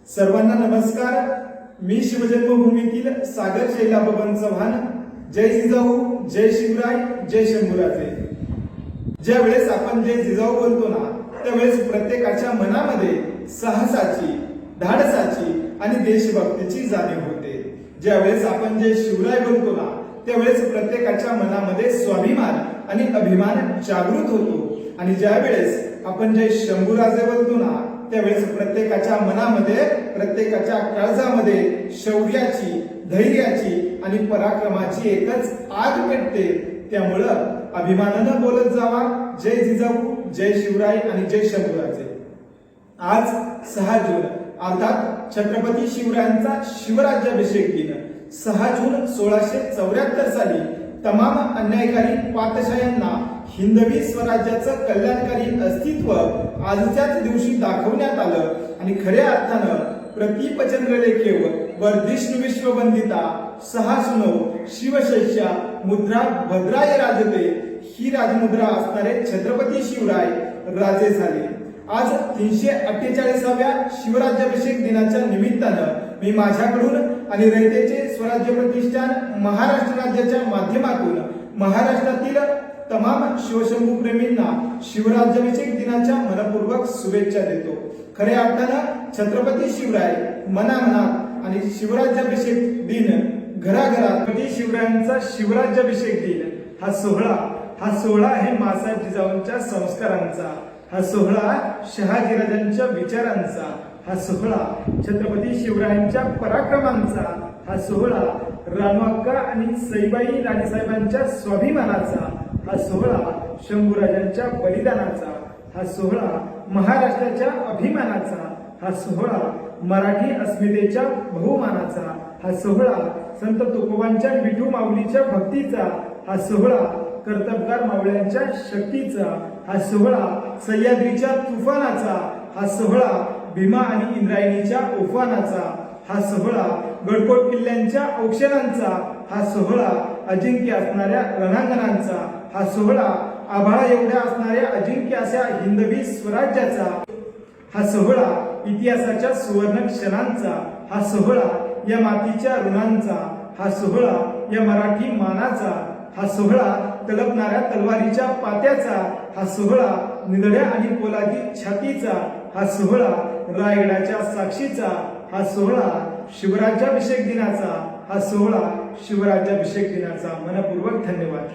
सर्वांना नमस्कार। मी शिवजन्मभूमीतील सागर शैला बबन चव्हाण। जय जिजाऊ, जय शिवराय, जय शंभूराजे। ज्या वेळेस आपण जय जिजाऊ बोलतो ना, त्यावेळेस प्रत्येकाच्या मनामध्ये साहसाची, धाडसाची आणि देशभक्तीची जाणीव होते। ज्या वेळेस आपण जय शिवराय बोलतो ना, त्यावेळेस प्रत्येकाच्या मनामध्ये स्वाभिमान आणि अभिमान जागृत होतो। आणि ज्या वेळेस आपण जय शंभूराजे बोलतो ना, त्यावेळेस प्रत्येकाच्या मनामध्ये, प्रत्येकाच्या काळजामध्ये शौर्याची, धैर्याची आणि पराक्रमाची एकच आग पेटते। त्यामुळं अभिमानानं बोलत जावा, जय जिजाऊ, जय शिवराय आणि जय शंभूराजे। आज 6 जून अर्थात छत्रपती शिवरायांचा शिवराज्याभिषेक दिन। 6 जून 1674 साली तमाम अन्यायकारी पातशाह्यांना हिंदवी स्वराज्याचं कल्याणकारी अस्तित्व आजच्याच दिवशी दाखवण्यात आलं आणि खऱ्या अर्थानं प्रतिपचंद्रलेखेव वर्धिष्णु विश्ववंदिता सहासुनो शिवशैष्या मुद्रा भद्राय राजते ही राजमुद्रा असणारे छत्रपती शिवराय राजे झाले। आज 348व्या शिवराज्याभिषेक दिनाच्या निमित्तानं मी माझ्याकडून आणि रयतेचे स्वराज्य प्रतिष्ठान महाराष्ट्र राज्याच्या माध्यमातून महाराष्ट्रातील तमाम शिवशंभू प्रेमींना शिवराज्याभिषेक दिनाच्या मनपूर्वक शुभेच्छा देतो। खऱ्या अर्थानं छत्रपती शिवराय मनामनात आणि शिवराज्याभिषेक दिन घराघरात शिवरायांचा शिवराज्याभिषेक दिन हा सोहळा आहे मासाहेब जिजाऊंच्या संस्कारांचा, हा सोहळा शहाजीराजांच्या विचारांचा, हा सोहळा छत्रपती शिवरायांच्या पराक्रमांचा, हा सोहळा रानूअक्का आणि सईबाई राणीसाहेबांच्या स्वाभिमानाचा, हा सोहळा शंभूराजांच्या बलिदानाचा, हा सोहळा महाराष्ट्राच्या अभिमानाचा, हा सोहळा मराठी अस्मितेच्या बहुमानाचा, हा सोहळा संत तुकोबांच्या विठू माऊलीच्या भक्तीचा, हा सोहळा कर्तबगार मावळ्यांच्या शक्तीचा, हा सोहळा सह्याद्रीच्या तुफानाचा, हा सोहळा भीमा आणि इंद्रायणीच्या उफानाचा, हा सोहळा गडकोट किल्ल्यांच्या औक्षणांचा, हा सोहळा अजिंक्य असणाऱ्या रणांगणांचा, हा सोहळा आभाळा एवढ्या असणाऱ्या अजिंक्य अशा हिंदवी स्वराज्याचा, हा सोहळा इतिहासाच्या सुवर्ण क्षणांचा, हा सोहळा या मातीच्या ऋणांचा, हा सोहळा या मराठी मानाचा, हा सोहळा तलपणाऱ्या तलवारीच्या पात्याचा, हा सोहळा निधड्या आणि पोलादी छातीचा, हा सोहळा रायगडाच्या साक्षीचा, हा सोहळा शिवराज्याभिषेक दिनाचा, हा सोहळा शिवराज्याभिषेक दिनाचा। मनपूर्वक धन्यवाद।